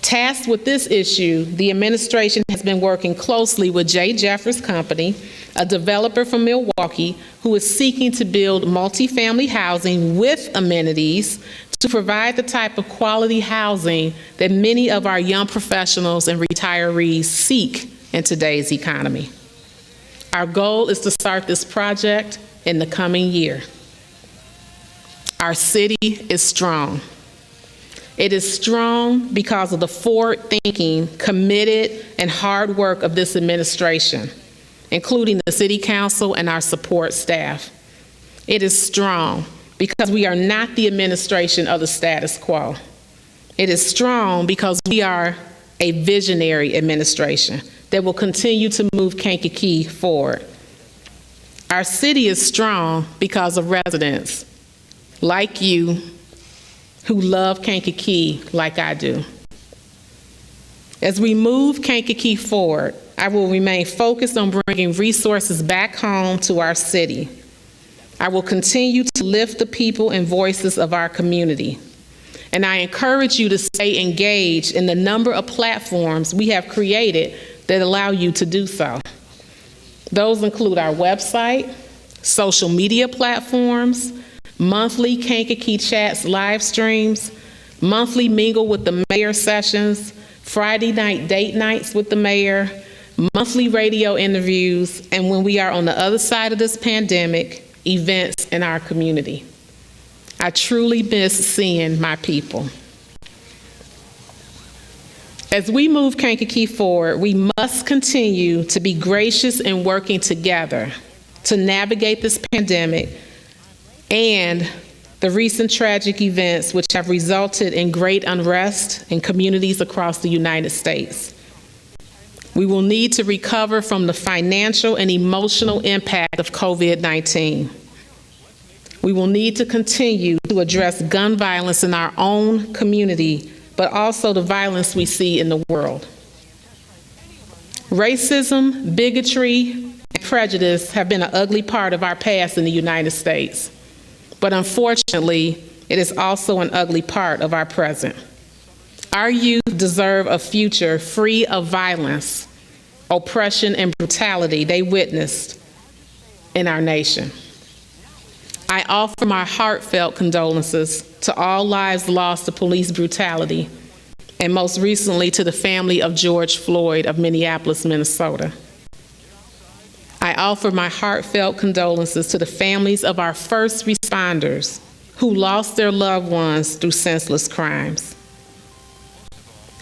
Tasked with this issue, the administration has been working closely with J. Jeffers Company, a developer from Milwaukee, who is seeking to build multifamily housing with amenities to provide the type of quality housing that many of our young professionals and retirees seek in today's economy. Our goal is to start this project in the coming year. Our city is strong. It is strong because of the forward-thinking, committed, and hard work of this administration, including the City Council and our support staff. It is strong because we are not the administration of the status quo. It is strong because we are a visionary administration that will continue to move Kankakee forward. Our city is strong because of residents like you who love Kankakee like I do. As we move Kankakee forward, I will remain focused on bringing resources back home to our city. I will continue to lift the people and voices of our community. And I encourage you to stay engaged in the number of platforms we have created that allow you to do so. Those include our website, social media platforms, monthly Kankakee Chats live streams, monthly Mingle with the Mayor sessions, Friday night date nights with the mayor, monthly radio interviews, and when we are on the other side of this pandemic, events in our community. I truly miss seeing my people. As we move Kankakee forward, we must continue to be gracious in working together to navigate this pandemic and the recent tragic events which have resulted in great unrest in communities across the United States. We will need to recover from the financial and emotional impact of COVID-19. We will need to continue to address gun violence in our own community, but also the violence we see in the world. Racism, bigotry, and prejudice have been an ugly part of our past in the United States. But unfortunately, it is also an ugly part of our present. Our youth deserve a future free of violence, oppression, and brutality they witnessed in our nation. I offer my heartfelt condolences to all lives lost to police brutality, and most recently to the family of George Floyd of Minneapolis, Minnesota. I offer my heartfelt condolences to the families of our first responders who lost their loved ones through senseless crimes.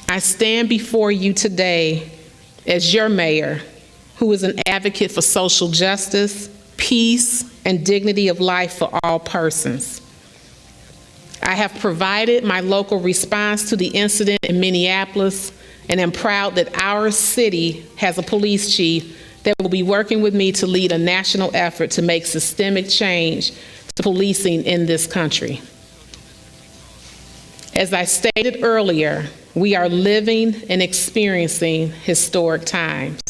I stand before you today as your mayor, who is an advocate for social justice, peace, and dignity of life for all persons. I have provided my local response to the incident in Minneapolis and am proud that our city has a police chief that will be working with me to lead a national effort to make systemic change to policing in this country. As I stated earlier, we are living and experiencing historic times.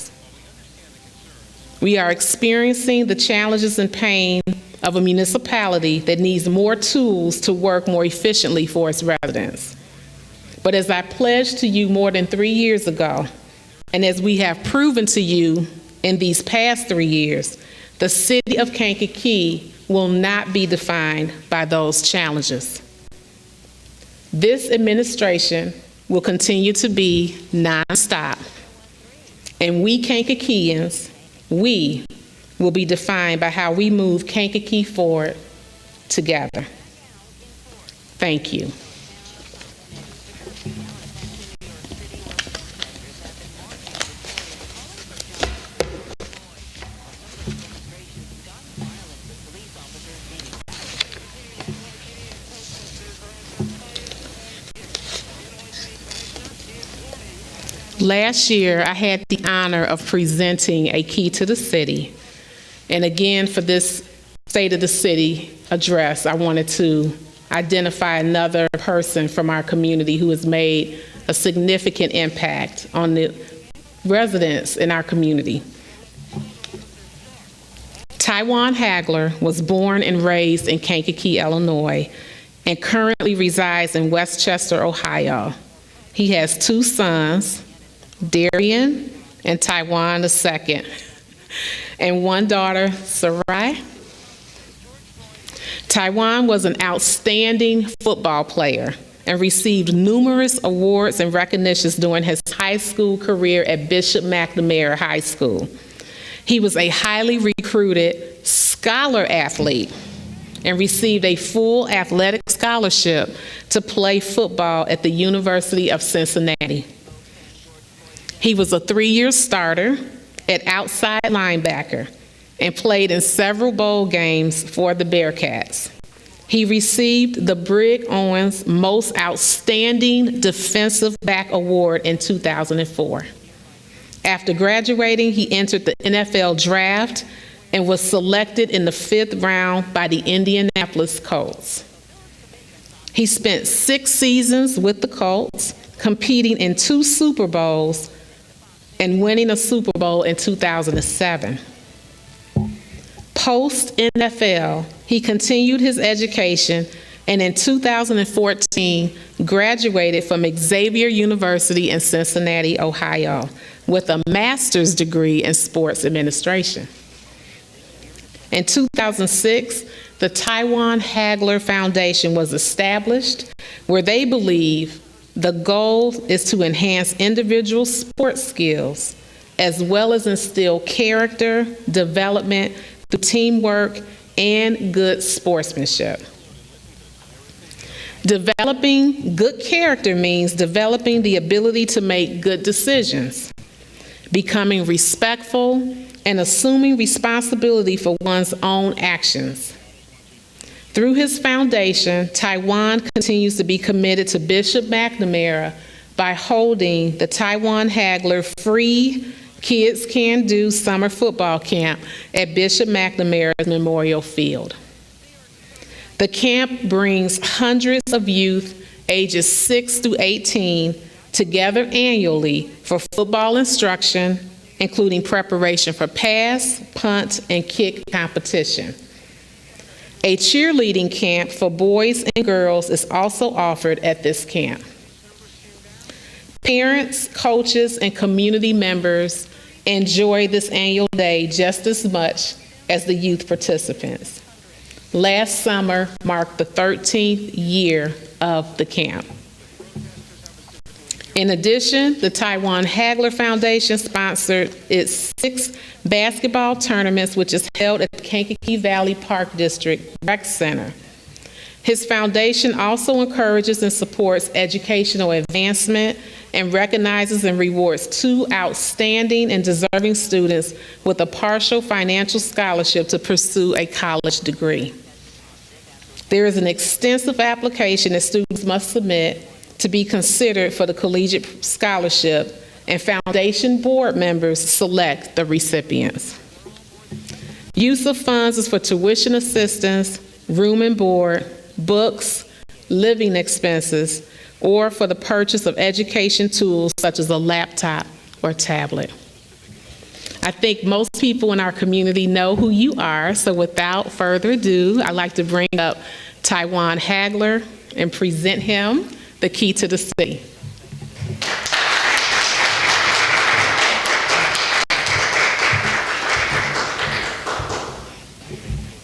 We are experiencing the challenges and pain of a municipality that needs more tools to work more efficiently for its residents. But as I pledged to you more than 3 years ago, and as we have proven to you in these past 3 years, the city of Kankakee will not be defined by those challenges. This administration will continue to be nonstop, and we Kankakeeans, we will be defined by how we move Kankakee forward together. Thank you. Last year, I had the honor of presenting a key to the city. And again, for this State of the City address, I wanted to identify another person from our community who has made a significant impact on the residents in our community. Taiwan Hagler was born and raised in Kankakee, Illinois, and currently resides in Westchester, Ohio. He has 2 sons, Darian and Taiwan II, and 1 daughter, Sarai. Taiwan was an outstanding football player and received numerous awards and recognitions during his high school career at Bishop McNamara High School. He was a highly recruited scholar athlete and received a full athletic scholarship to play football at the University of Cincinnati. He was a 3-year starter at outside linebacker and played in several bowl games for the Bearcats. He received the Brig Owens Most Outstanding Defensive Back Award in 2004. After graduating, he entered the NFL draft and was selected in the 5th round by the Indianapolis Colts. He spent 6 seasons with the Colts, competing in 2 Super Bowls and winning a Super Bowl in 2007. Post-NFL, he continued his education and in 2014 graduated from Xavier University in Cincinnati, Ohio, with a master's degree in sports administration. In 2006, the Taiwan Hagler Foundation was established, where they believe the goal is to enhance individual sports skills, as well as instill character development through teamwork and good sportsmanship. Developing good character means developing the ability to make good decisions, becoming respectful, and assuming responsibility for one's own actions. Through his foundation, Taiwan continues to be committed to Bishop McNamara by holding the Taiwan Hagler Free Kids Can Do Summer Football Camp at Bishop McNamara's Memorial Field. The camp brings hundreds of youth ages 6 through 18 together annually for football instruction, including preparation for pass, punt, and kick competition. A cheerleading camp for boys and girls is also offered at this camp. Parents, coaches, and community members enjoy this annual day just as much as the youth participants. Last summer marked the 13th year of the camp. In addition, the Taiwan Hagler Foundation sponsored its 6th basketball tournaments, which is held at the Kankakee Valley Park District Rec Center. His foundation also encourages and supports educational advancement and recognizes and rewards 2 outstanding and deserving students with a partial financial scholarship to pursue a college degree. There is an extensive application that students must submit to be considered for the collegiate scholarship, and foundation board members select the recipients. Use of funds is for tuition assistance, room and board, books, living expenses, or for the purchase of education tools such as a laptop or tablet. I think most people in our community know who you are, so without further ado, I'd like to bring up Taiwan Hagler and present him the key to the city.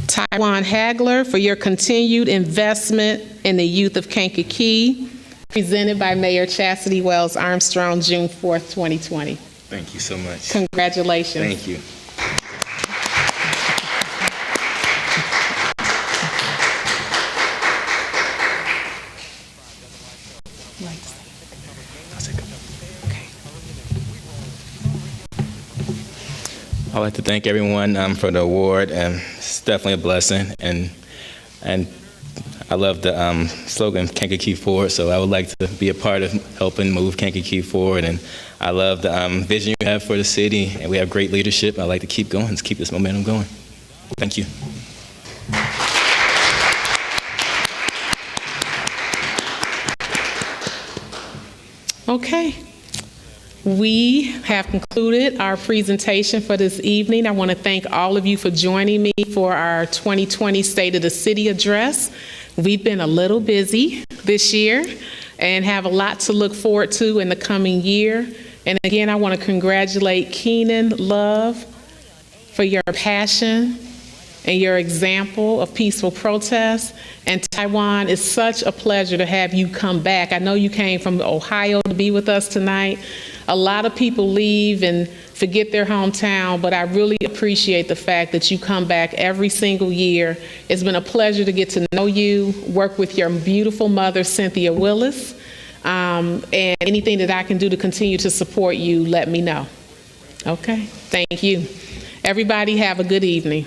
Taiwan Hagler, for your continued investment in the youth of Kankakee presented by Mayor Chastity Wells Armstrong, June 4th, 2020. Thank you so much. Congratulations. Thank you. I'd like to thank everyone for the award, and it's definitely a blessing. And I love the slogan Kankakee forward, so I would like to be a part of helping move Kankakee forward. And I love the vision you have for the city, and we have great leadership. I'd like to keep going, let's keep this momentum going. Thank you. Okay. We have concluded our presentation for this evening. I want to thank all of you for joining me for our 2020 State of the City address. We've been a little busy this year and have a lot to look forward to in the coming year. And again, I want to congratulate Keenan Love for your passion and your example of peaceful protest. And Taiwan, it's such a pleasure to have you come back. I know you came from Ohio to be with us tonight. A lot of people leave and forget their hometown, but I really appreciate the fact that you come back every single year. It's been a pleasure to get to know you, work with your beautiful mother, Cynthia Willis, and anything that I can do to continue to support you, let me know. Okay, thank you. Everybody have a good evening.